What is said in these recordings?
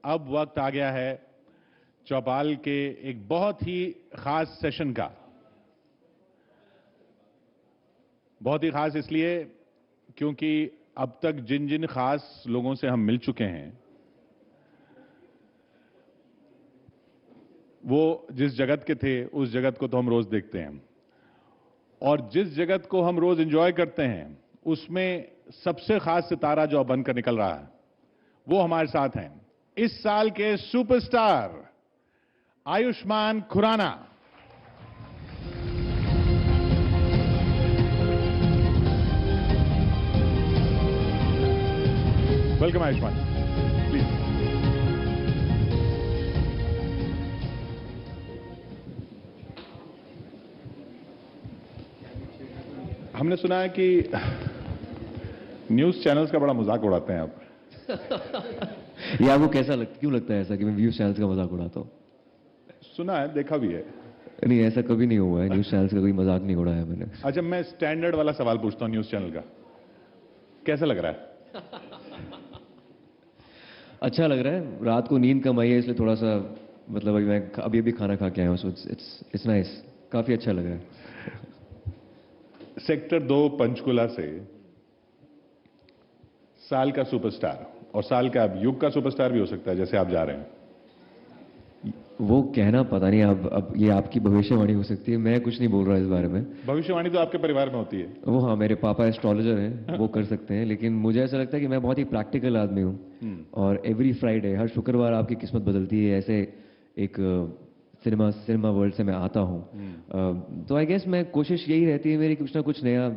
अब वक्त आ गया है चौपाल के एक बहुत ही खास सेशन का। बहुत ही खास इसलिए क्योंकि अब तक जिन जिन खास लोगों से हम मिल चुके हैं वो जिस जगत के थे उस जगत को तो हम रोज देखते हैं, और जिस जगत को हम रोज एंजॉय करते हैं उसमें सबसे खास सितारा जो बनकर निकल रहा है वो हमारे साथ हैं इस साल के superstar Ayushmann Khurrana. Welcome Ayushmann, please. हमने सुना है कि न्यूज चैनल्स का बड़ा मजाक उड़ाते हैं आप। ये आपको क्यों लगता है ऐसा कि मैं न्यूज चैनल्स का मजाक उड़ाता हूँ? सुना है, देखा भी है। नहीं, ऐसा कभी नहीं हुआ है, न्यूज चैनल्स का कोई मजाक नहीं उड़ाया मैंने। अच्छा, मैं स्टैंडर्ड वाला सवाल पूछता हूँ न्यूज चैनल का, कैसा लग रहा है? अच्छा लग रहा है, रात को नींद कम आई है इसलिए थोड़ा सा, मतलब अभी अभी खाना खा के आया हूँ, सो इट्स नाइस, काफी अच्छा लग रहा है। सेक्टर 2 पंचकुला से साल का सुपरस्टार, और साल का अब युग का सुपरस्टार भी हो सकता है जैसे आप जा रहे हैं। वो कहना पता नहीं, अब ये आपकी भविष्यवाणी हो सकती है, मैं कुछ नहीं बोल रहा इस बारे में। भविष्यवाणी तो आपके परिवार में होती है। वो हाँ, मेरे पापा एस्ट्रोलॉजर हैं, वो कर सकते हैं, लेकिन मुझे ऐसा लगता है कि मैं बहुत ही प्रैक्टिकल आदमी हूँ। और एवरी फ्राइडे, हर शुक्रवार आपकी किस्मत बदलती है, ऐसे एक सिनेमा वर्ल्ड से मैं आता हूँ। तो आई गेस मैं कोशिश यही रहती है मेरी, कुछ ना कुछ नया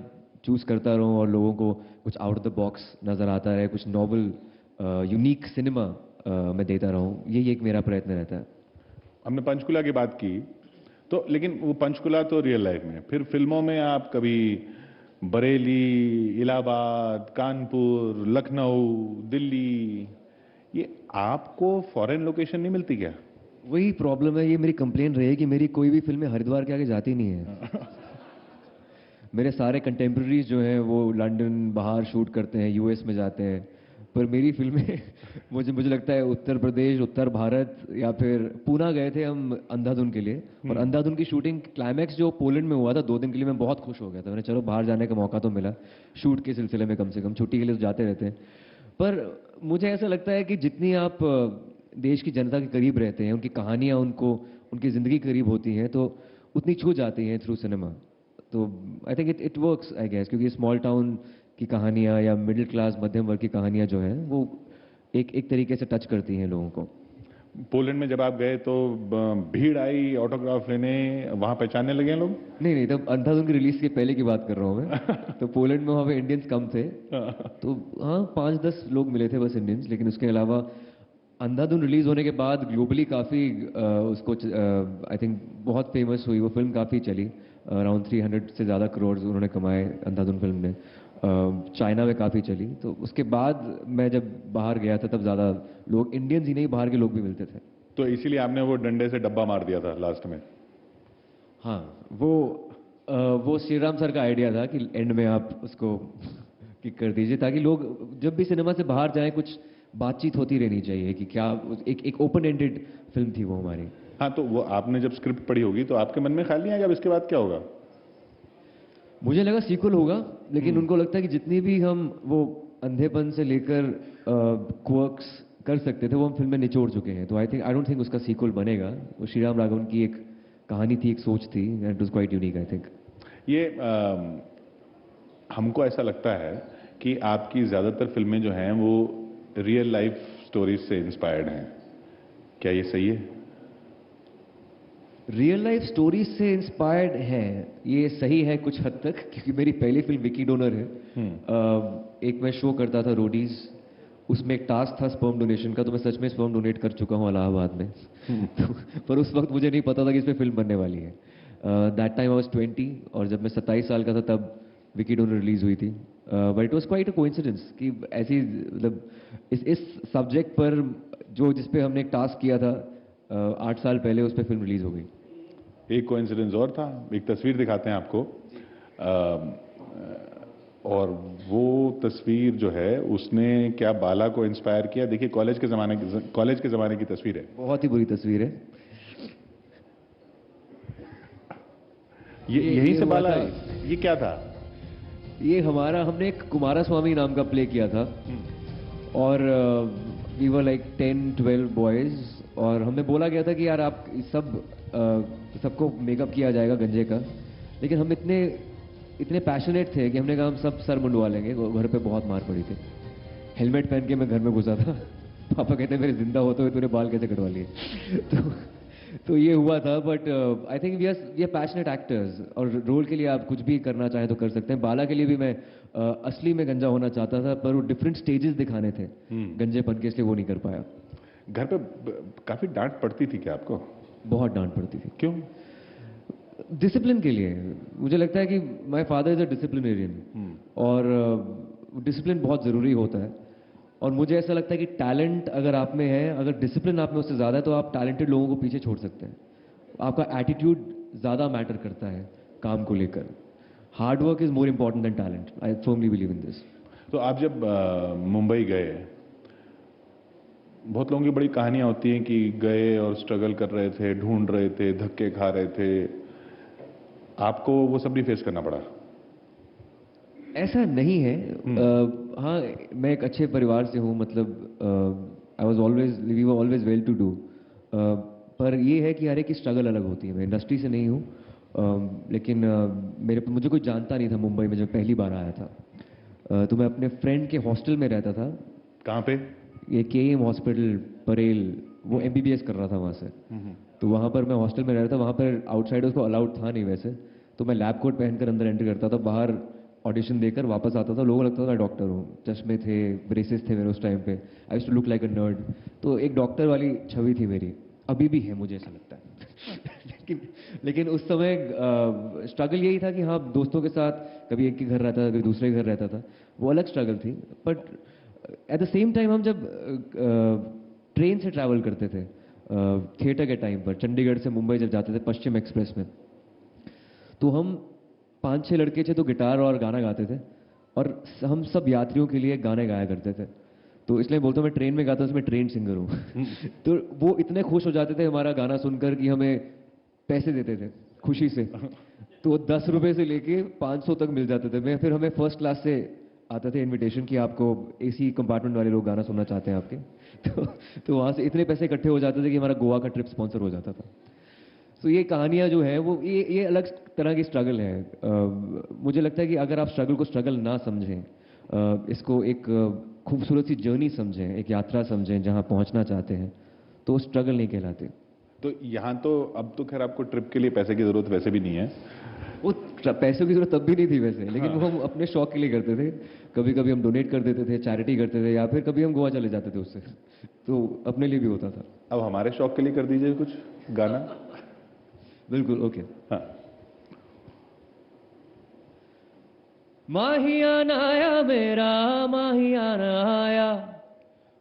चूज करता रहूँ और लोगों को कुछ आउट ऑफ द बॉक्स नजर आता रहे, कुछ नॉवल यूनिक सिनेमा मैं देता रहूँ, यही एक मेरा प्रयत्न रहता है। हमने पंचकुला की बात की तो, लेकिन वो पंचकुला तो रियल लाइफ में, फिर फिल्मों में आप कभी बरेली, इलाहाबाद, कानपुर, लखनऊ, दिल्ली, ये आपको फॉरेन लोकेशन नहीं मिलती क्या? वही प्रॉब्लम है, ये मेरी कंप्लेन रही है कि मेरी कोई भी फिल्में हरिद्वार के आगे जाती नहीं है। मेरे सारे कंटेम्प्रेरीज जो हैं वो लंदन बाहर शूट करते हैं, यूएस में जाते हैं, पर मेरी फिल्में मुझे लगता है उत्तर प्रदेश, उत्तर भारत, या फिर पूना गए थे हम अंधाधुन के लिए, और अंधाधुन की शूटिंग क्लाइमैक्स जो पोलैंड में हुआ था 2 दिन के लिए, मैं बहुत खुश हो गया था। मैंने चलो बाहर जाने का मौका तो मिला शूट के सिलसिले में, कम से कम छुट्टी के लिए तो जाते रहते हैं। पर मुझे ऐसा लगता है कि जितनी आप देश की जनता के करीब रहते हैं, उनकी कहानियाँ उनको उनकी ज़िंदगी करीब होती हैं, तो उतनी छू जाती हैं थ्रू सिनेमा। तो I think it works I guess, क्योंकि स्मॉल टाउन की कहानियाँ या मिडिल क्लास मध्यम वर्ग की कहानियाँ जो हैं वो एक तरीके से टच करती हैं लोगों को। पोलैंड में जब आप गए तो भीड़ आई ऑटोग्राफ लेने, वहां पहचानने लगे हैं लोग? नहीं, तब अंधाधुन की रिलीज के पहले की बात कर रहा हूँ मैं। तो पोलैंड में वहाँ पे इंडियंस कम थे, तो हाँ 5-10 लोग मिले थे बस इंडियंस, लेकिन उसके अलावा अंधाधुन रिलीज होने के बाद ग्लोबली काफ़ी उसको आई थिंक बहुत फेमस हुई वो फिल्म, काफ़ी चली, अराउंड 300 से ज़्यादा करोड़ उन्होंने कमाए अंधाधुन फिल्म ने, चाइना में काफ़ी चली। तो उसके बाद मैं जब बाहर गया था तब ज़्यादा लोग, इंडियंस ही नहीं बाहर के लोग भी मिलते थे। तो इसीलिए आपने वो डंडे से डब्बा मार दिया था लास्ट में? हाँ, वो श्री राम सर का आइडिया था कि एंड में आप उसको किक कर दीजिए, ताकि लोग जब भी सिनेमा से बाहर जाएं कुछ बातचीत होती रहनी चाहिए कि क्या, एक ओपन एंडेड फिल्म थी वो हमारी। हाँ, तो वो आपने जब स्क्रिप्ट पढ़ी होगी तो आपके मन में ख्याल नहीं आया कि अब इसके बाद क्या होगा? मुझे लगा सीक्वल होगा, लेकिन उनको लगता है कि जितनी भी हम वो अंधेपन से लेकर क्वर्क्स कर सकते थे वो हम फिल्म में निचोड़ चुके हैं। तो आई डोंट थिंक उसका सीक्वल बनेगा। वो श्री राम राघवन की एक कहानी थी, एक सोच थी, and it was quite unique I think. ये हमको ऐसा लगता है कि आपकी ज्यादातर फिल्में जो हैं वो रियल लाइफ स्टोरीज से इंस्पायर्ड हैं, क्या ये सही है? रियल लाइफ स्टोरीज से इंस्पायर्ड है, ये सही है कुछ हद तक, क्योंकि मेरी पहली फिल्म विकी डोनर है। एक मैं शो करता था रोडीज, उसमें एक टास्क था स्पर्म डोनेशन का, तो मैं सच में स्पर्म डोनेट कर चुका हूँ इलाहाबाद में। पर उस वक्त मुझे नहीं पता था कि इस पर फिल्म बनने वाली है। दैट टाइम आई वाज 20, और जब मैं 27 साल का था तब विकी डोनर रिलीज हुई थी। But it was quite a coincidence कि ऐसी, मतलब इस सब्जेक्ट पर जो जिस पे हमने एक टास्क किया था 8 साल पहले, उस पर फिल्म रिलीज हो गई। एक कोइंसिडेंस और था, एक तस्वीर दिखाते हैं आपको। और वो तस्वीर जो है उसने क्या बाला को इंस्पायर किया? देखिए कॉलेज के जमाने की तस्वीर है। बहुत ही बुरी तस्वीर है। यहीं ये से हुआ बाला था। ये क्या था? ये हमने एक कुमारा स्वामी नाम का प्ले किया था और वी वर लाइक 10-12 बॉयज और हमें बोला गया था कि यार आप सबको मेकअप किया जाएगा गंजे का, लेकिन हम इतने इतने पैशनेट थे कि हमने कहा हम सब सर मुंडवा लेंगे। घर पे बहुत मार पड़ी थी। हेलमेट पहन के मैं घर में घुसा था। पापा कहते मेरे जिंदा होते हुए तूने बाल कैसे कटवा लिए? तो ये हुआ था। But I think we are passionate actors और रोल के लिए आप कुछ भी करना चाहें तो कर सकते हैं। बाला के लिए भी मैं असली में गंजा होना चाहता था, पर वो डिफरेंट स्टेजेस दिखाने थे गंजेपन के, इसलिए वो नहीं कर पाया। घर पे काफी डांट पड़ती थी क्या आपको? बहुत डांट पड़ती थी। क्यों? डिसिप्लिन के लिए। मुझे लगता है कि my father is a disciplinarian और डिसिप्लिन बहुत ज़रूरी होता है। और मुझे ऐसा लगता है कि टैलेंट अगर आप में है, अगर डिसिप्लिन आप में उससे ज़्यादा है, तो आप टैलेंटेड लोगों को पीछे छोड़ सकते हैं। आपका एटीट्यूड ज़्यादा मैटर करता है काम को लेकर। Hard work is more important than talent. I firmly believe in this. तो आप जब मुंबई गए, बहुत लोगों की बड़ी कहानियां होती हैं कि गए और स्ट्रगल कर रहे थे, ढूंढ रहे थे, धक्के खा रहे थे। आपको वो सब नहीं फेस करना पड़ा? ऐसा नहीं है। हाँ, मैं एक अच्छे परिवार से हूँ। मतलब I was always we were always well to do. पर ये है कि हर एक की स्ट्रगल अलग होती है। मैं इंडस्ट्री से नहीं हूँ, लेकिन मुझे कोई जानता नहीं था मुंबई में जब पहली बार आया था। तो मैं अपने फ्रेंड के हॉस्टल में रहता था। कहाँ पे? ये KEM हॉस्पिटल परेल, वो MBBS कर रहा था वहाँ से। तो वहाँ पर मैं हॉस्टल में रह रहा था। वहाँ पर आउटसाइडर्स को अलाउड था नहीं वैसे। तो मैं लैब कोट पहनकर अंदर एंटर करता था, बाहर ऑडिशन देकर वापस आता था। लोगों को लगता था मैं डॉक्टर हूँ। चश्मे थे, ब्रेसेस थे मेरे उस टाइम पे। I used to look like a nerd. तो एक डॉक्टर वाली छवि थी मेरी, अभी भी है मुझे ऐसा लगता है। लेकिन उस समय स्ट्रगल यही था कि हाँ, दोस्तों के साथ कभी एक के घर रहता था, कभी दूसरे के घर रहता था। वो अलग स्ट्रगल थी। But at the same time हम जब ट्रेन से ट्रैवल करते थे थिएटर के टाइम पर, चंडीगढ़ से मुंबई जब जाते थे पश्चिम एक्सप्रेस में, तो हम 5-6 लड़के थे तो गिटार और गाना गाते थे और हम सब यात्रियों के लिए गाने गाया करते थे। तो इसलिए बोलता हूँ मैं ट्रेन में गाता हूँ, उसमें ट्रेन सिंगर हूँ। तो वो इतने खुश हो जाते थे हमारा गाना सुनकर कि हमें पैसे देते थे खुशी से। तो 10 रुपए से लेके 500 तक मिल जाते थे। फिर हमें फर्स्ट क्लास से आते थे इनविटेशन कि आपको AC कंपार्टमेंट वाले लोग गाना सुनना चाहते हैं आपके। तो वहाँ से इतने पैसे इकट्ठे हो जाते थे कि हमारा गोवा का ट्रिप स्पॉन्सर हो जाता था। तो ये कहानियाँ जो है वो ये अलग तरह की स्ट्रगल है। मुझे लगता है कि अगर आप स्ट्रगल को स्ट्रगल ना समझें, इसको एक खूबसूरत सी जर्नी समझें, एक यात्रा समझें जहाँ पहुँचना चाहते हैं, तो वो स्ट्रगल नहीं कहलाते। तो यहाँ तो अब तो खैर आपको ट्रिप के लिए पैसे की जरूरत वैसे भी नहीं है। वो पैसों की जरूरत तब भी नहीं थी वैसे, लेकिन वो हम अपने शौक के लिए करते थे। कभी कभी हम डोनेट कर देते थे, चैरिटी करते थे, या फिर कभी हम गोवा चले जाते थे उससे। तो अपने लिए भी होता था। अब हमारे शौक के लिए कर दीजिए कुछ गाना। बिल्कुल, ओके। हाँ। माहियाना आया मेरा, माहियाना आया,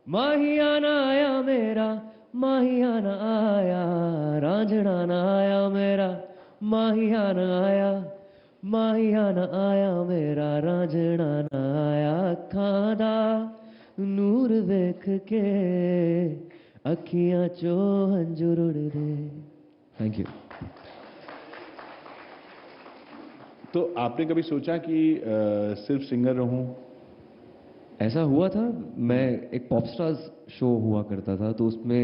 माहियाना आया मेरा, माहियाना आया, रांझना आया मेरा, माहियाना आया, माहियाना आया मेरा, रांझना आया। अखां दा नूर वेख के अखियां चो हंझू रुड़दे। Thank you. तो आपने कभी सोचा कि सिर्फ सिंगर रहूं? ऐसा हुआ था। मैं एक पॉप स्टार्स शो हुआ करता था, तो उसमें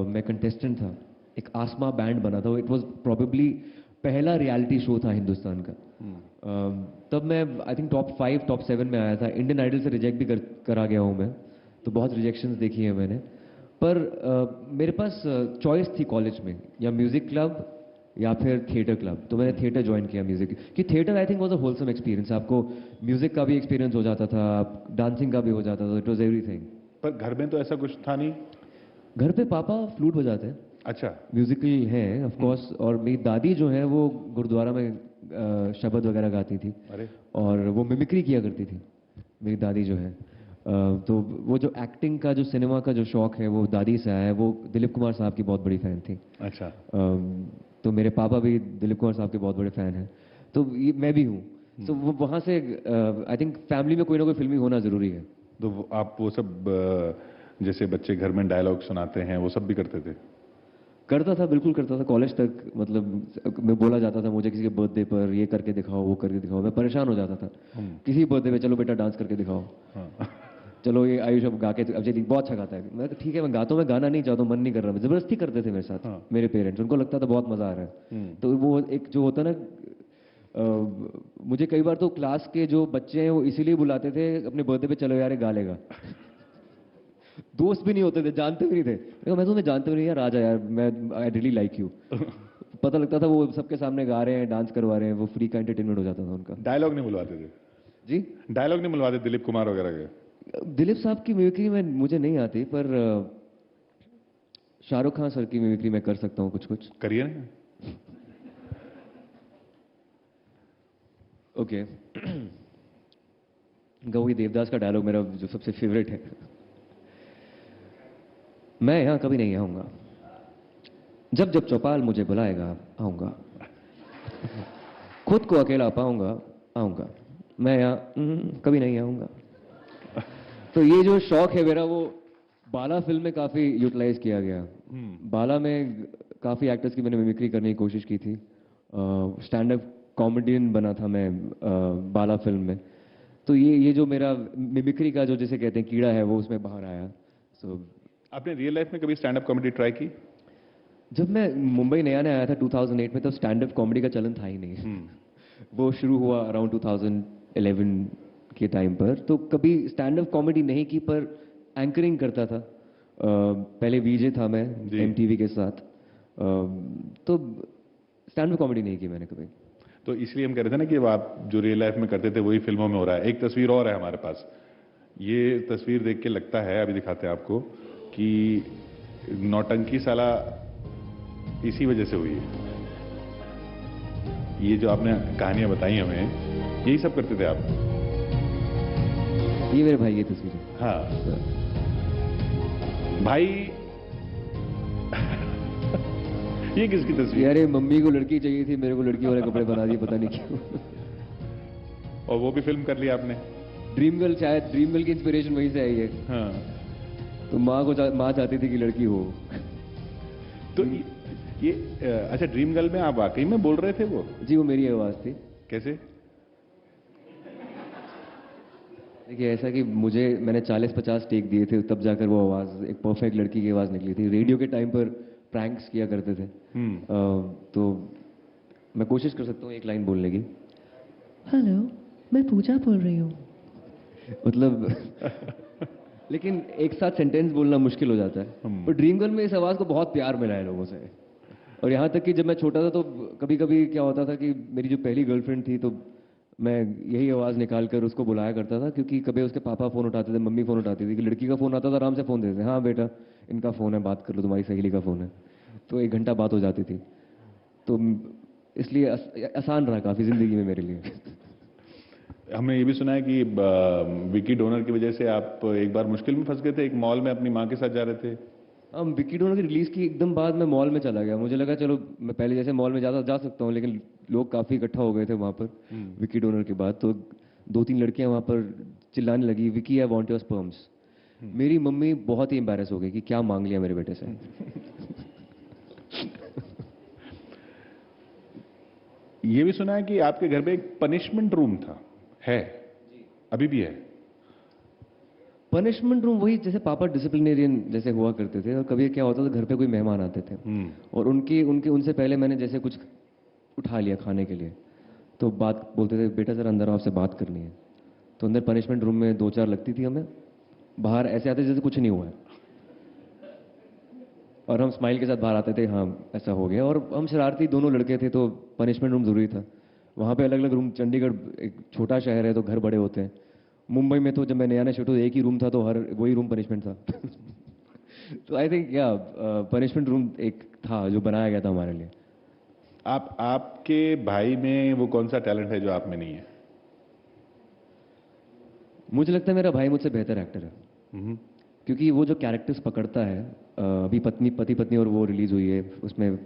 मैं कंटेस्टेंट था। एक आसमा बैंड बना था। इट वाज प्रोबेबली पहला रियलिटी शो था हिंदुस्तान का। तब मैं आई थिंक टॉप 5 टॉप 7 में आया था। इंडियन आइडल से रिजेक्ट भी करा गया हूँ मैं, तो बहुत रिजेक्शंस देखी है मैंने। पर मेरे पास चॉइस थी कॉलेज में, या म्यूजिक क्लब या फिर थिएटर क्लब। तो मैंने थिएटर ज्वाइन किया म्यूजिक, कि theatre I think was a wholesome experience. आपको म्यूजिक का भी एक्सपीरियंस हो जाता था, डांसिंग का भी हो जाता था। It was everything. पर घर में तो ऐसा कुछ था नहीं? घर पे पापा फ्लूट बजाते हैं। अच्छा। म्यूजिकल है ऑफ कोर्स। और मेरी दादी जो है वो गुरुद्वारा में शब्द वगैरह गाती थी। अरे। और वो मिमिक्री किया करती थी मेरी दादी जो है। तो वो जो एक्टिंग का, जो सिनेमा का जो शौक है, वो दादी से आया है। वो दिलीप कुमार साहब की बहुत बड़ी फैन थी। अच्छा। तो मेरे पापा भी दिलीप कुमार साहब के बहुत बड़े फैन हैं। तो मैं भी हूँ। सो वो वहाँ से आई थिंक फैमिली में कोई ना कोई फिल्मी होना जरूरी है। तो आप वो सब जैसे बच्चे घर में डायलॉग सुनाते हैं वो सब भी करते थे? करता था, बिल्कुल करता था। कॉलेज तक मतलब मैं बोला जाता था मुझे किसी के बर्थडे पर ये करके दिखाओ वो करके दिखाओ, मैं परेशान हो जाता था। किसी बर्थडे पे चलो बेटा डांस करके दिखाओ, हाँ। चलो ये आयुष अब गा के अब जल्दी बहुत अच्छा गाता है। मैं तो ठीक है मैं गाता हूँ, मैं गाना नहीं चाहता हूँ, मन नहीं कर रहा। जबरदस्ती करते थे मेरे साथ हाँ। मेरे पेरेंट्स, उनको लगता था बहुत मजा आ रहा है। तो वो एक जो होता ना मुझे कई बार तो क्लास के जो बच्चे हैं वो इसीलिए बुलाते थे अपने बर्थडे पे, चलो यार ये गा लेगा। दोस्त भी नहीं होते थे, जानते भी नहीं थे। मैं तुम्हें जानते भी नहीं यार, राजा यार मैं आई रियली लाइक यू। पता लगता था वो सबके सामने गा रहे हैं, डांस करवा रहे हैं, वो फ्री का एंटरटेनमेंट हो जाता था उनका। डायलॉग नहीं बुलवाते थे? जी डायलॉग नहीं बुलवाते दिलीप कुमार वगैरह के? दिलीप साहब की मिमिक्री में मुझे नहीं आती, पर शाहरुख खान सर की मिमिक्री मैं कर सकता हूँ कुछ कुछ। करिए ना। ओके गौरी देवदास का डायलॉग मेरा जो सबसे फेवरेट है। मैं यहां कभी नहीं आऊंगा, जब जब चौपाल मुझे बुलाएगा आऊंगा, खुद को अकेला पाऊंगा आऊंगा, मैं यहां कभी नहीं आऊंगा। तो ये जो शौक है मेरा वो बाला फिल्म में काफी यूटिलाइज किया गया। बाला में काफी एक्टर्स की मैंने मिमिक्री करने की कोशिश की थी। स्टैंड अप कॉमेडियन बना था मैं बाला फिल्म में। तो ये जो मेरा मिमिक्री का जो जिसे कहते हैं कीड़ा है वो उसमें बाहर आया। सो आपने रियल लाइफ में कभी स्टैंड अप कॉमेडी ट्राई की? जब मैं मुंबई नया नया आया था 2008 में, तब स्टैंड अप कॉमेडी का चलन था ही नहीं। वो शुरू हुआ अराउंड 2011 के टाइम पर। तो कभी स्टैंड अप कॉमेडी नहीं की, पर एंकरिंग करता था। पहले वीजे था मैं एमटीवी के साथ। तो स्टैंड अप कॉमेडी नहीं की मैंने कभी। तो इसलिए हम कह रहे थे ना कि आप जो रियल लाइफ में करते थे वही फिल्मों में हो रहा है। एक तस्वीर और है हमारे पास, ये तस्वीर देख के लगता है, अभी दिखाते हैं आपको, कि नौटंकी साला इसी वजह से हुई है। ये जो आपने कहानियां बताई हमें, यही सब करते थे आप? ये मेरे भाई की तस्वीर है। हाँ भाई। ये किसकी तस्वीर? अरे मम्मी को लड़की चाहिए थी, मेरे को लड़की वाले कपड़े बना दिए, पता नहीं क्यों। और वो भी फिल्म कर लिया आपने? ड्रीम गर्ल, शायद ड्रीम गर्ल की इंस्पिरेशन वहीं से आई है। हाँ। तो माँ चाहती थी कि लड़की हो। तो ये अच्छा, ड्रीम गर्ल में आप वाकई में बोल रहे थे वो? जी वो मेरी आवाज थी। कैसे? देखिए ऐसा कि मैंने 40-50 टेक दिए थे, तब जाकर वो आवाज एक परफेक्ट लड़की की आवाज निकली थी। रेडियो के टाइम पर प्रैंक्स किया करते थे। तो मैं कोशिश कर सकता हूँ एक लाइन बोलने की। हेलो, मैं पूजा बोल रही हूँ। मतलब लेकिन एक साथ सेंटेंस बोलना मुश्किल हो जाता है। पर ड्रीम गर्ल में इस आवाज को बहुत प्यार मिला है लोगों से। और यहाँ तक कि जब मैं छोटा था तो कभी कभी क्या होता था कि मेरी जो पहली गर्लफ्रेंड थी, तो मैं यही आवाज निकाल कर उसको बुलाया करता था। क्योंकि कभी उसके पापा फोन उठाते थे, मम्मी फोन उठाती थी, कि लड़की का फोन आता था आराम से फोन देते थे, हाँ बेटा इनका फोन है, बात कर लो, तुम्हारी सहेली का फोन है। तो 1 घंटा बात हो जाती थी। तो इसलिए आसान रहा काफी जिंदगी में मेरे लिए। हमने ये भी सुना है कि विकी डोनर की वजह से आप एक बार मुश्किल में फंस गए थे। एक मॉल में अपनी माँ के साथ जा रहे थे। हम विकी डोनर की रिलीज की एकदम बाद में मॉल में चला गया। मुझे लगा चलो मैं पहले जैसे मॉल में जा सकता हूँ, लेकिन लोग काफी इकट्ठा हो गए थे वहां पर विकी डोनर के बाद। तो 2-3 लड़कियां वहां पर चिल्लाने लगी, Vicky I want your sperms. मेरी मम्मी बहुत ही एम्बैरेस हो गई कि क्या मांग लिया मेरे बेटे से। ये भी सुना है कि आपके घर में एक पनिशमेंट रूम था, है? अभी भी है? पनिशमेंट रूम वही जैसे पापा डिसिप्लिनेरियन जैसे हुआ करते थे। और कभी क्या होता था, घर पे कोई मेहमान आते थे और उनसे पहले मैंने जैसे कुछ उठा लिया खाने के लिए, तो बात बोलते थे बेटा जरा अंदर आओ, आपसे बात करनी है। तो अंदर पनिशमेंट रूम में 2-4 लगती थी हमें। बाहर ऐसे आते जैसे कुछ नहीं हुआ है, और हम स्माइल के साथ बाहर आते थे, हाँ ऐसा हो गया। और हम शरारती दोनों लड़के थे, तो पनिशमेंट रूम जरूरी था। वहाँ पे अलग अलग रूम, चंडीगढ़ एक छोटा शहर है तो घर बड़े होते हैं। मुंबई में तो जब मैं नया शिफ्ट हुआ एक ही रूम था, तो हर वही रूम पनिशमेंट था। तो आई थिंक या पनिशमेंट रूम एक था जो बनाया गया था हमारे लिए। आपके भाई में वो कौन सा टैलेंट है जो आप में नहीं है? मुझे लगता है मेरा भाई मुझसे बेहतर एक्टर है। क्योंकि वो जो कैरेक्टर्स पकड़ता है, अभी पति पत्नी और वो रिलीज हुई है, उसमें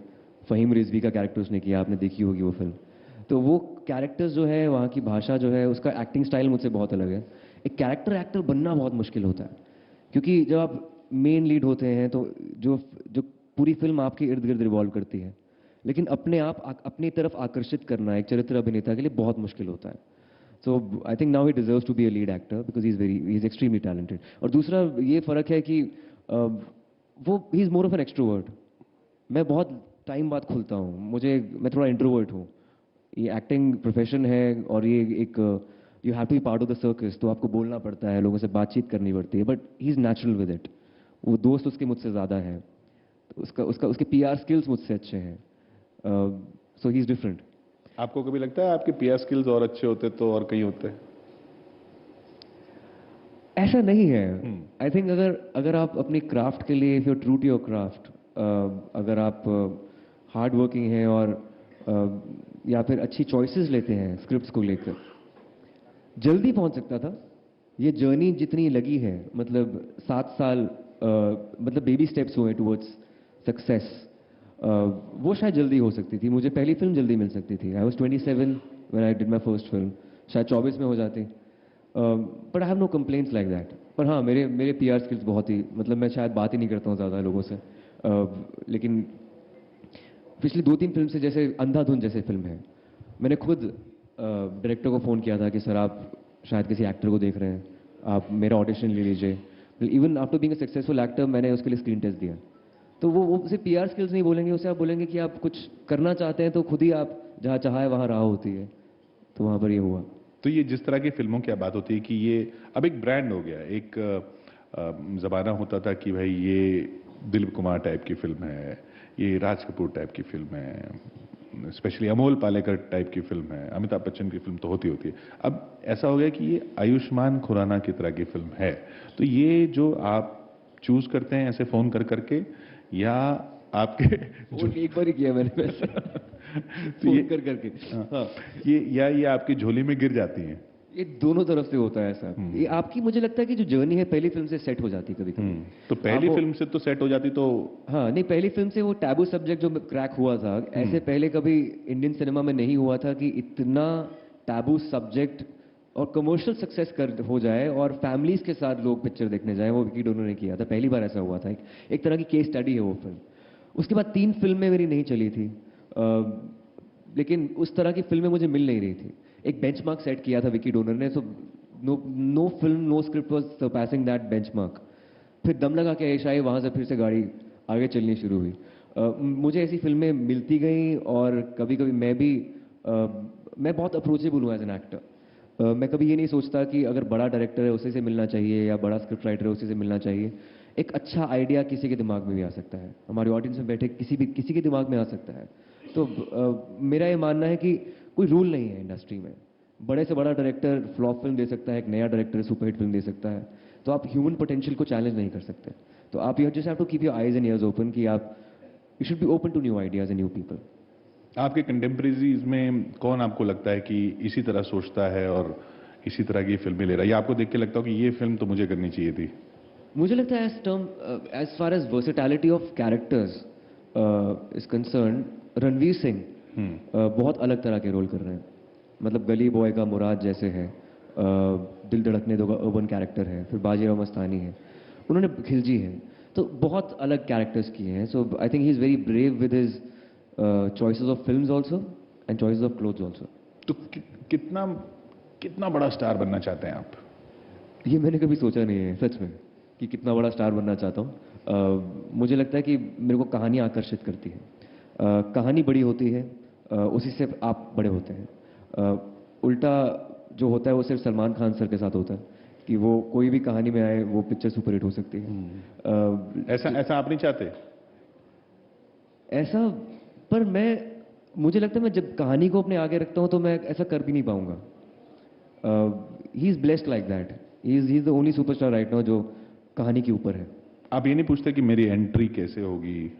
फहीम रिजवी का कैरेक्टर उसने किया, आपने देखी होगी वो फिल्म। तो वो कैरेक्टर्स जो है, वहाँ की भाषा जो है, उसका एक्टिंग स्टाइल मुझसे बहुत अलग है। एक कैरेक्टर एक्टर बनना बहुत मुश्किल होता है, क्योंकि जब आप मेन लीड होते हैं तो जो जो पूरी फिल्म आपके इर्द गिर्द रिवॉल्व करती है, लेकिन अपने आप अपनी तरफ आकर्षित करना एक चरित्र अभिनेता के लिए बहुत मुश्किल होता है। So I think now he deserves to be a lead actor because he is extremely talented. और दूसरा ये फ़र्क है कि वो he is more of an extrovert. मैं बहुत टाइम बाद खुलता हूँ, मैं थोड़ा इंट्रोवर्ट हूँ। ये एक्टिंग प्रोफेशन है और ये एक you have to be part of the circus, तो आपको बोलना पड़ता है, लोगों से बातचीत करनी पड़ती है, but he is natural with it. वो दोस्त उसके मुझसे ज़्यादा है, तो उसके पीआर स्किल्स मुझसे अच्छे हैं, सो ही इज़ डिफरेंट। आपको कभी लगता है आपके पीआर स्किल्स और अच्छे होते तो और कहीं होते? ऐसा नहीं है। आई थिंक अगर आप अपनी क्राफ्ट के लिए, if you true to your craft, अगर आप हार्ड वर्किंग हैं और या फिर अच्छी चॉइसेस लेते हैं स्क्रिप्ट्स को लेकर, जल्दी पहुंच सकता था। ये जर्नी जितनी लगी है, मतलब 7 साल, मतलब बेबी स्टेप्स हुए टुवर्ड्स सक्सेस, वो शायद जल्दी हो सकती थी। मुझे पहली फिल्म जल्दी मिल सकती थी। I was 27 when I did my first film, शायद 24 में हो जाती। But I have no complaints like that. पर हाँ, मेरे पीआर स्किल्स बहुत ही, मतलब मैं शायद बात ही नहीं करता हूँ ज़्यादा लोगों से, लेकिन पिछली 2-3 फिल्म से, जैसे अंधाधुन जैसे फिल्म है, मैंने खुद डायरेक्टर को फ़ोन किया था कि सर आप शायद किसी एक्टर को देख रहे हैं, आप मेरा ऑडिशन ले लीजिए। Even after being a successful actor मैंने उसके लिए स्क्रीन टेस्ट दिया। तो वो सिर्फ पीआर स्किल्स नहीं बोलेंगे, उसे आप बोलेंगे कि आप कुछ करना चाहते हैं तो खुद ही आप जहाँ चाहे वहाँ राह होती है। तो वहाँ पर ये हुआ। तो ये जिस तरह की फिल्मों की बात होती है कि ये अब एक ब्रांड हो गया, एक ज़माना होता था कि भाई ये दिलीप कुमार टाइप की फिल्म है, ये राज कपूर टाइप की फिल्म है, स्पेशली अमोल पालेकर टाइप की फिल्म है, अमिताभ बच्चन की फिल्म तो होती है। अब ऐसा हो गया कि ये आयुष्मान खुराना की तरह की फिल्म है। तो ये जो आप चूज करते हैं ऐसे फोन कर करके, या आपके वो एक बार ही किया मैंने वैसे तो ये फोन कर करके। हाँ, ये आपकी झोली में गिर जाती हैं? ये दोनों तरफ से होता है ऐसा। ये आपकी, मुझे लगता है कि जो जर्नी है पहली फिल्म से सेट हो जाती है कभी कभी। तो पहली फिल्म से तो सेट हो जाती तो? हाँ, नहीं, पहली फिल्म से वो टैबू सब्जेक्ट जो क्रैक हुआ था, ऐसे पहले कभी इंडियन सिनेमा में नहीं हुआ था कि इतना टैबू सब्जेक्ट और कमर्शियल सक्सेस कर हो जाए और फैमिलीज के साथ लोग पिक्चर देखने जाए। वो विकी डोनर ने किया था, पहली बार ऐसा हुआ था। एक तरह की केस स्टडी है वो फिल्म। उसके बाद 3 फिल्में मेरी नहीं चली थी, लेकिन उस तरह की फिल्में मुझे मिल नहीं रही थी। एक बेंचमार्क सेट किया था विकी डोनर ने, so no film, no script was surpassing that benchmark. फिर दम लगा के ऐश आई, वहाँ से फिर से गाड़ी आगे चलनी शुरू हुई। मुझे ऐसी फिल्में मिलती गई और कभी कभी मैं बहुत अप्रोचेबल हूँ एज एन एक्टर। मैं कभी ये नहीं सोचता कि अगर बड़ा डायरेक्टर है उसी से मिलना चाहिए या बड़ा स्क्रिप्ट राइटर है उसी से मिलना चाहिए। एक अच्छा आइडिया किसी के दिमाग में भी आ सकता है, हमारे ऑडियंस में बैठे किसी के दिमाग में आ सकता है। तो मेरा ये मानना है कि कोई रूल नहीं है इंडस्ट्री में। बड़े से बड़ा डायरेक्टर फ्लॉप फिल्म दे सकता है, एक नया डायरेक्टर सुपरहिट फिल्म दे सकता है। तो आप ह्यूमन पोटेंशियल को चैलेंज नहीं कर सकते। तो आप you just have to keep your eyes and ears open, कि आप you should be open to new ideas and new people. आपके कंटेम्प्रेरीज में कौन आपको लगता है कि इसी तरह सोचता है और इसी तरह की फिल्में ले रहा है, या आपको देख के लगता हो कि ये फिल्म तो मुझे करनी चाहिए थी? मुझे लगता है as far as versatility of characters is concerned, Ranveer Singh बहुत अलग तरह के रोल कर रहे हैं। मतलब गली बॉय का मुराद जैसे है, दिल धड़कने दो का अर्बन कैरेक्टर है, फिर बाजीराव मस्तानी है, उन्होंने खिलजी है, तो बहुत अलग कैरेक्टर्स किए हैं। So I think he is very brave with his choices of films also and choices of clothes also. तो कितना बड़ा स्टार बनना चाहते हैं आप? ये मैंने कभी सोचा नहीं है सच में कि कितना बड़ा स्टार बनना चाहता हूँ। मुझे लगता है कि मेरे को कहानी आकर्षित करती है। कहानी बड़ी होती है, उसी से आप बड़े होते हैं। उल्टा जो होता है वो सिर्फ सलमान खान सर के साथ होता है कि वो कोई भी कहानी में आए वो पिक्चर सुपरहिट हो सकती है। ऐसा आप नहीं चाहते? ऐसा, पर मुझे लगता है मैं जब कहानी को अपने आगे रखता हूँ तो मैं ऐसा कर भी नहीं पाऊंगा। He is blessed like that. He is the only superstar right now जो कहानी के ऊपर है। आप ये नहीं पूछते कि मेरी एंट्री कैसे होगी?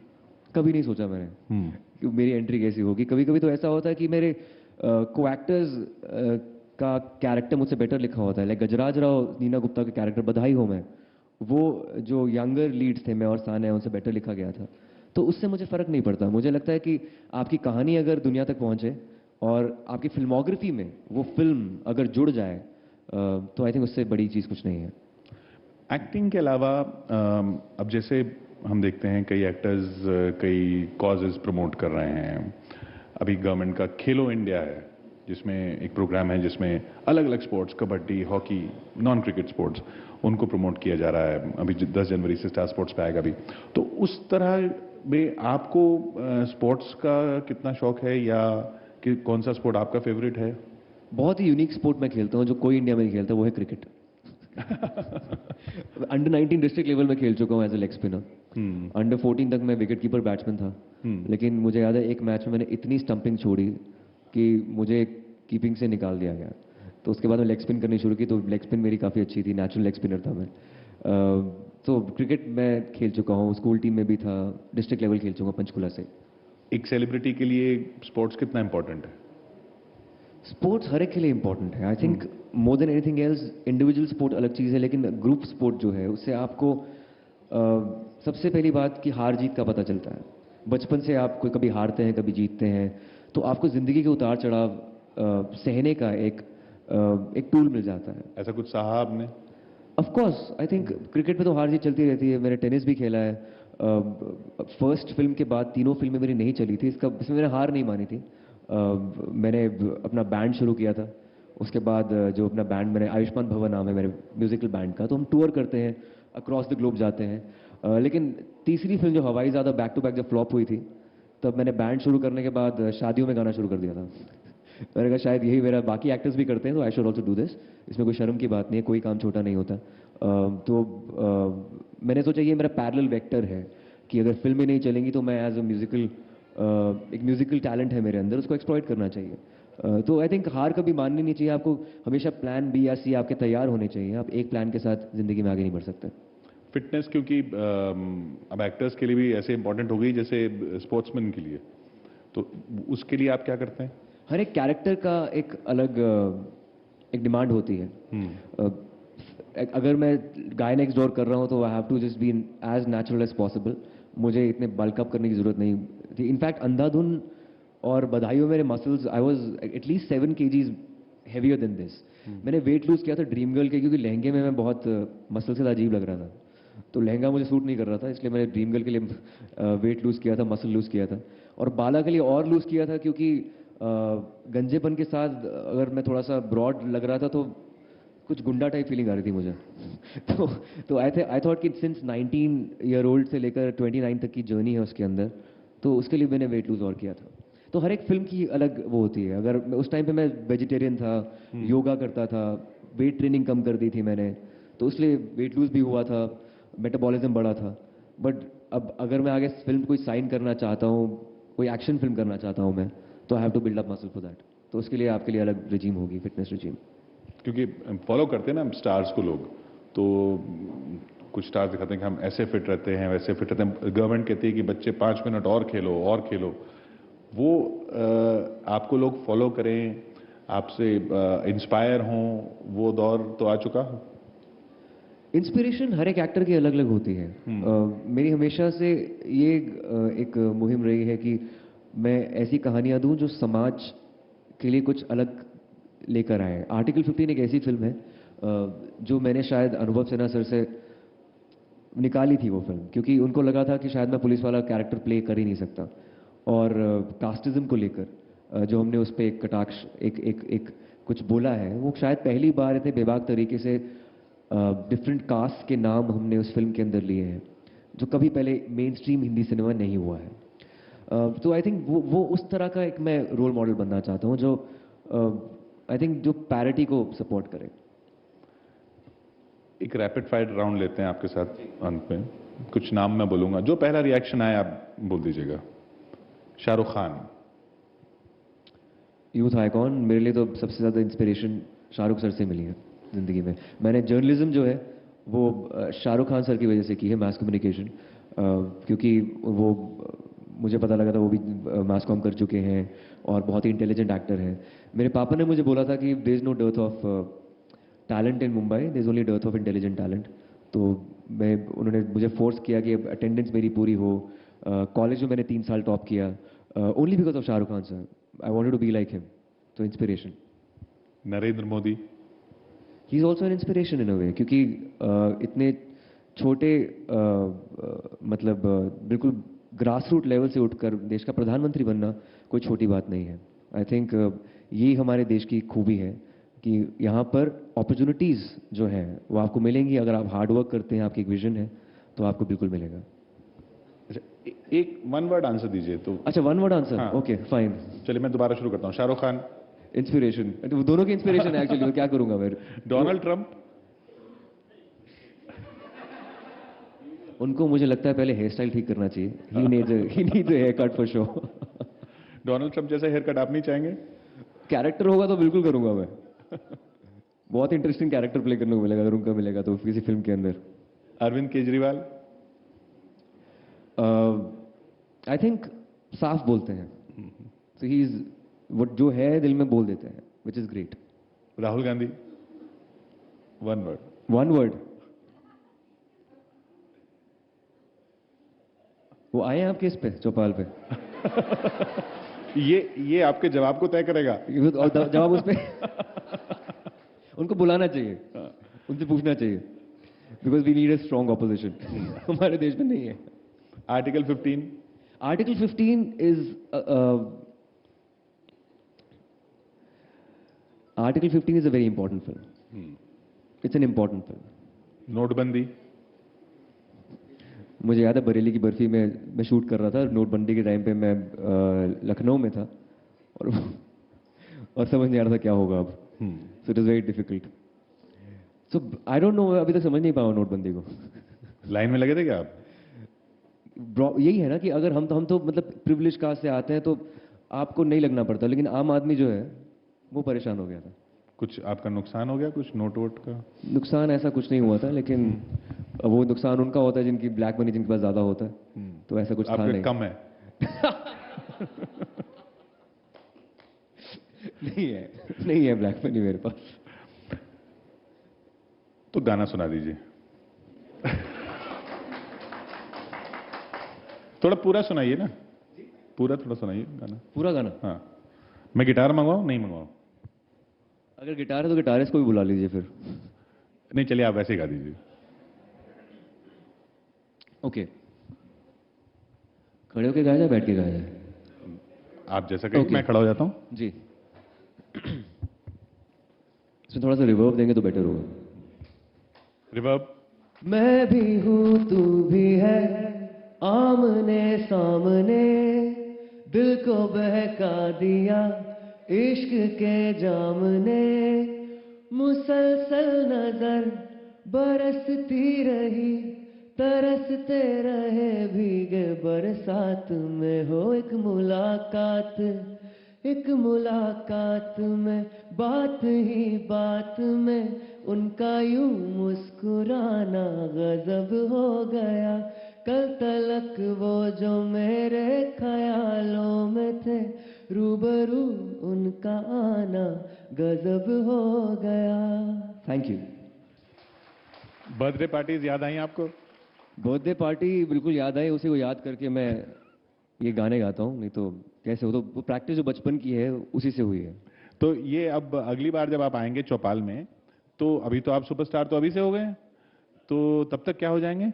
कभी नहीं सोचा मैंने कि मेरी एंट्री कैसी होगी। कभी कभी तो ऐसा होता है कि मेरे को एक्टर्स का कैरेक्टर मुझसे बेटर लिखा होता है। लाइक गजराज राव, नीना गुप्ता के कैरेक्टर बधाई हो मैं, वो जो यंगर लीड्स थे, मैं और सान्या, उनसे बेटर लिखा गया था। तो उससे मुझे फ़र्क नहीं पड़ता। मुझे लगता है कि आपकी कहानी अगर दुनिया तक पहुंचे और आपकी फिल्मोग्राफी में वो फिल्म अगर जुड़ जाए तो आई थिंक उससे बड़ी चीज़ कुछ नहीं है। एक्टिंग के अलावा अब जैसे हम देखते हैं कई एक्टर्स कई कॉजेज प्रमोट कर रहे हैं। अभी गवर्नमेंट का खेलो इंडिया है, जिसमें एक प्रोग्राम है जिसमें अलग अलग sports, kabaddi, hockey, non cricket sports, उनको प्रमोट किया जा रहा है। अभी 10 जनवरी से स्टार स्पोर्ट्स पे आएगा भी। तो उस तरह में आपको स्पोर्ट्स का कितना शौक है, या कि कौन सा स्पोर्ट आपका फेवरेट है? बहुत ही यूनिक स्पोर्ट मैं खेलता हूँ जो कोई इंडिया में नहीं खेलता, वो है क्रिकेट। अंडर 19 डिस्ट्रिक्ट लेवल में खेल चुका हूँ as a leg spinner. Under 14 तक मैं विकेट कीपर बैट्समैन था। लेकिन मुझे याद है एक मैच में मैंने इतनी स्टंपिंग छोड़ी कि मुझे कीपिंग से निकाल दिया गया। तो उसके बाद मैं लेग स्पिन करनी शुरू की, तो लेग स्पिन मेरी काफ़ी अच्छी थी, नेचुरल लेग स्पिनर था मैं। तो क्रिकेट मैं खेल चुका हूँ, स्कूल टीम में भी था, डिस्ट्रिक्ट लेवल खेल चुका पंचकुला से। एक सेलिब्रिटी के लिए स्पोर्ट्स कितना इंपॉर्टेंट है? स्पोर्ट्स हर एक के लिए इंपॉर्टेंट है। I think more than anything else, individual sport अलग चीज़ है, लेकिन ग्रुप स्पोर्ट जो है उससे आपको सबसे पहली बात कि हार जीत का पता चलता है। बचपन से आप कोई कभी हारते हैं कभी जीतते हैं, तो आपको ज़िंदगी के उतार चढ़ाव सहने का एक टूल मिल जाता है। ऐसा कुछ सहा आपने? Of course, I think cricket में तो हार जीत चलती रहती है। मैंने टेनिस भी खेला है। फर्स्ट फिल्म के बाद तीनों फिल्में मेरी नहीं चली थी, इसमें मैंने हार नहीं मानी थी। मैंने अपना बैंड शुरू किया था। उसके बाद जो अपना बैंड, मैंने आयुष्मान भवन नाम है मेरे म्यूजिकल बैंड का, तो हम टूर करते हैं, अक्रॉस द ग्लोब जाते हैं। लेकिन तीसरी फिल्म जो हवाई ज़्यादा बैक टू बैक जब फ्लॉप हुई थी, तब मैंने बैंड शुरू करने के बाद शादियों में गाना शुरू कर दिया था। मैंने कहा शायद यही मेरा, बाकी एक्टर्स भी करते हैं तो I should also do this. इसमें कोई शर्म की बात नहीं है, कोई काम छोटा नहीं होता। मैंने सोचा ये मेरा पैरेलल वेक्टर है कि अगर फिल्में नहीं चलेंगी तो मैं एज अ म्यूजिकल, एक म्यूजिकल टैलेंट है मेरे अंदर, उसको एक्सप्लॉइट करना चाहिए। तो आई थिंक हार कभी माननी नहीं चाहिए। आपको हमेशा प्लान बी या सी आपके तैयार होने चाहिए। आप एक प्लान के साथ जिंदगी में आगे नहीं बढ़ सकते। फिटनेस क्योंकि अब एक्टर्स के लिए भी ऐसे इंपॉर्टेंट हो गई जैसे स्पोर्ट्समैन के लिए, तो उसके लिए आप क्या करते हैं? हर एक कैरेक्टर का एक अलग एक डिमांड होती है। अगर मैं गाय नेक्स्ट डोर कर रहा हूँ तो I have to just be as natural as possible. मुझे इतने बल्क अप करने की जरूरत नहीं थी। इनफैक्ट अंधाधुन और बधाई में मेरे मसल्स, आई वाज एटलीस्ट 7 kgs हेवियर देन दिस। मैंने वेट लूज किया था ड्रीम गर्ल के, क्योंकि लहंगे में मैं बहुत मसल से अजीब लग रहा था, तो लहंगा मुझे सूट नहीं कर रहा था, इसलिए मैंने ड्रीम गर्ल के लिए वेट लूज किया था, मसल लूज किया था। और बाला के लिए और लूज किया था, क्योंकि गंजेपन के साथ अगर मैं थोड़ा सा ब्रॉड लग रहा था तो कुछ गुंडा टाइप फीलिंग आ रही थी मुझे। तो आई थॉट कि सिंस 19 ईयर ओल्ड से लेकर 29 तक की जर्नी है उसके अंदर, तो उसके लिए मैंने वेट लूज और किया था। तो हर एक फिल्म की अलग वो होती है। अगर उस टाइम पे मैं वेजिटेरियन था, योगा करता था, वेट ट्रेनिंग कम कर दी थी मैंने, तो इसलिए वेट लूज भी हुआ था, मेटाबॉलिज्म बढ़ा था। बट अब अगर मैं आगे फिल्म कोई साइन करना चाहता हूँ, कोई एक्शन फिल्म करना चाहता हूँ मैं, तो I have to build up muscle for that. तो उसके लिए आपके लिए अलग रिजीम होगी, फिटनेस रिजीम। क्योंकि फॉलो करते हैं ना हम स्टार्स को लोग, तो कुछ स्टार्स दिखाते हैं कि हम ऐसे फिट रहते हैं, वैसे फिट रहते हैं। गवर्नमेंट कहती है कि बच्चे 5 मिनट और खेलो और खेलो। वो आपको लोग फॉलो करें, आपसे इंस्पायर हों, वो दौर तो आ चुका है? इंस्पिरेशन हर एक एक्टर की अलग अलग होती है। मेरी हमेशा से ये एक मुहिम रही है कि मैं ऐसी कहानियां दूं जो समाज के लिए कुछ अलग लेकर आए। आर्टिकल 15 एक ऐसी फिल्म है जो मैंने शायद अनुभव सिन्हा सर से निकाली थी वो फिल्म, क्योंकि उनको लगा था कि शायद मैं पुलिस वाला कैरेक्टर प्ले कर ही नहीं सकता। और कास्टिज्म को लेकर जो हमने उस पर एक कटाक्ष, एक कुछ बोला है, वो शायद पहली बार इतने बेबाक तरीके से डिफरेंट कास्ट के नाम हमने उस फिल्म के अंदर लिए हैं, जो कभी पहले मेन स्ट्रीम हिंदी सिनेमा नहीं हुआ है। तो आई थिंक वो उस तरह का एक मैं रोल मॉडल बनना चाहता हूँ, जो आई थिंक जो पैरिटी को सपोर्ट करे। एक रैपिड फायर राउंड लेते हैं आपके साथ अंत में। कुछ नाम मैं बोलूंगा, जो पहला रिएक्शन आए आप बोल दीजिएगा। शाहरुख खान। Youth icon. मेरे लिए तो सबसे ज़्यादा इंस्पिरेशन शाहरुख सर से मिली है ज़िंदगी में। मैंने जर्नलिज्म जो है वो शाहरुख खान सर की वजह से की है, मास कम्युनिकेशन, क्योंकि वो मुझे पता लगा था वो भी मास कॉम कर चुके हैं और बहुत ही इंटेलिजेंट एक्टर हैं। मेरे पापा ने मुझे बोला था कि there is no dearth of talent in Mumbai, there is only dearth of intelligent talent. तो उन्होंने मुझे फोर्स किया कि अटेंडेंस मेरी पूरी हो। कॉलेज में मैंने 3 साल टॉप किया only because of Shahrukh Khan sir. I wanted to be like him, तो inspiration. Narendra Modi. He is also an inspiration in a way, क्योंकि इतने छोटे मतलब बिल्कुल ग्रास रूट लेवल से उठकर देश का प्रधानमंत्री बनना कोई छोटी बात नहीं है। आई थिंक ये हमारे देश की खूबी है कि यहाँ पर अपॉर्चुनिटीज़ जो है वो आपको मिलेंगी, अगर आप हार्ड वर्क करते हैं, आपकी एक विजन है, तो आपको बिल्कुल मिलेगा। अच्छा, एक वन वर्ड आंसर दीजिए तो। अच्छा, वन वर्ड आंसर, हाँ। Okay fine. चलिए मैं दोबारा शुरू करता हूँ। शाहरुख खान। इंस्पिरेशन, दोनों की इंस्पिरेशन है एक्चुअली, तो क्या करूंगा मैं। Donald Trump. उनको मुझे लगता है पहले हेयर स्टाइल ठीक करना चाहिए। He needs haircut for show. Donald Trump जैसा हेयर कट आप नहीं चाहेंगे? कैरेक्टर होगा तो बिल्कुल करूंगा मैं। बहुत इंटरेस्टिंग कैरेक्टर प्ले करने को मिलेगा अगर उनका मिलेगा तो किसी फिल्म के अंदर। अरविंद केजरीवाल। आई थिंक साफ बोलते हैं, तो ही इज वो जो है दिल में बोल देते हैं, which is great. Rahul Gandhi. One word. One word. वो आए हैं आपके इस पे चौपाल पे? ये आपके जवाब को तय करेगा। और जवाब उस पे उनको बुलाना चाहिए, उनसे पूछना चाहिए, because we need a strong opposition. हमारे देश में नहीं है। Article 15। Article 15 is article 15 is a very important film. It's an important film. नोटबंदी। मुझे याद है बरेली की बर्फी में मैं शूट कर रहा था, नोटबंदी के टाइम पे मैं लखनऊ में था, और समझ नहीं आ रहा था क्या होगा अब। So it is very difficult. So I don't know, अभी तक समझ नहीं पाया नोटबंदी को। लाइन में लगे थे क्या आप? यही है ना कि अगर हम तो मतलब प्रिविलेज कास्ट से आते हैं तो आपको नहीं लगना पड़ता, लेकिन आम आदमी जो है वो परेशान हो गया था। कुछ आपका नुकसान हो गया, कुछ नोट वोट का? नुकसान ऐसा कुछ नहीं हुआ था, लेकिन वो नुकसान उनका होता है जिनकी ब्लैक मनी जिनके पास ज्यादा होता है, तो ऐसा कुछ था आपके नहीं। कम है। नहीं है ब्लैक मनी मेरे पास। तो गाना सुना दीजिए। थोड़ा पूरा सुनाइए ना, पूरा थोड़ा सुनाइए गाना। पूरा गाना? हाँ। मैं गिटार मंगवाऊं नहीं मंगवाऊं? अगर गिटार है तो गिटारिस्ट को भी बुला लीजिए फिर। नहीं, चलिए आप वैसे ही गा दीजिए। ओके। खड़े होके गाया जाए, बैठ के गाया जाए? आप जैसा कहिए। मैं खड़ा हो जाता हूं जी। इसमें थोड़ा सा रिवर्ब देंगे तो बेटर होगा। रिवर्ब। मैं भी हूं तू भी है, आमने सामने दिल को बहका दिया इश्क के जाम ने, मुसलसल नजर बरसती रही, तरसते रहे भीगे बरसात में। हो एक मुलाकात में, बात ही बात में उनका यूं मुस्कुराना गजब हो गया। कल तलक वो जो मेरे ख्यालों में थे, रूबरू उनका आना गजब हो गया। Thank you. बर्थडे पार्टीज याद आई आपको? बर्थडे पार्टी बिल्कुल याद आई, उसी को याद करके मैं ये गाने गाता हूँ, नहीं तो कैसे हो। तो वो प्रैक्टिस जो बचपन की है उसी से हुई है। तो ये अब अगली बार जब आप आएंगे चौपाल में, तो अभी तो आप सुपरस्टार तो अभी से हो गए हैं, तो तब तक क्या हो जाएंगे?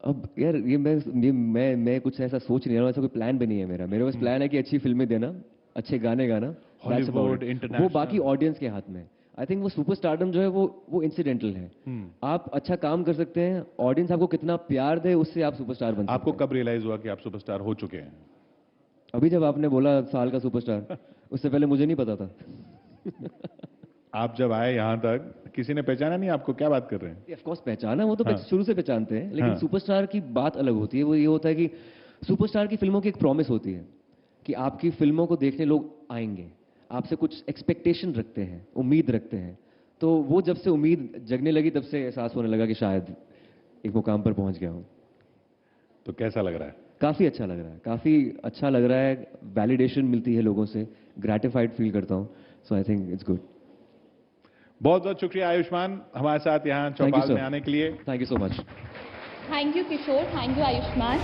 अब यार मैं कुछ ऐसा सोच नहीं रहा हूँ, ऐसा कोई प्लान भी नहीं है मेरा। मेरे पास प्लान है कि अच्छी फिल्में देना, अच्छे गाने गाना, हॉलीवुड, वो इंटरनेशनल। बाकी ऑडियंस के हाथ में। आई थिंक वो सुपरस्टारडम जो है वो इंसिडेंटल है। आप अच्छा काम कर सकते हैं, ऑडियंस आपको कितना प्यार दे उससे आप सुपरस्टार बन सकते आपको हैं। कब रियलाइज हुआ कि आप सुपरस्टार हो चुके हैं? अभी जब आपने बोला साल का सुपरस्टार, उससे पहले मुझे नहीं पता था। आप जब आए यहां तक किसी ने पहचाना नहीं आपको? क्या बात कर रहे हैं? ऑफ कोर्स पहचाना, वो तो हाँ। शुरू से पहचानते हैं, लेकिन हाँ। सुपरस्टार की बात अलग होती है। वो ये होता है कि सुपरस्टार की फिल्मों की एक प्रॉमिस होती है कि आपकी फिल्मों को देखने लोग आएंगे, आपसे कुछ एक्सपेक्टेशन रखते हैं, उम्मीद रखते हैं। तो वो जब से उम्मीद जगने लगी तब से एहसास होने लगा कि शायद एक मुकाम पर पहुंच गया हूं। तो कैसा लग रहा है? काफी अच्छा लग रहा है, काफी अच्छा लग रहा है। वैलिडेशन मिलती है लोगों से, ग्रेटिफाइड फील करता हूं। सो आई थिंक इट्स गुड। बहुत बहुत शुक्रिया आयुष्मान हमारे साथ यहाँ Thank you, चौपाल sir. में आने के लिए। Thank you so much. Thank you Kishore, thank you Ayushman.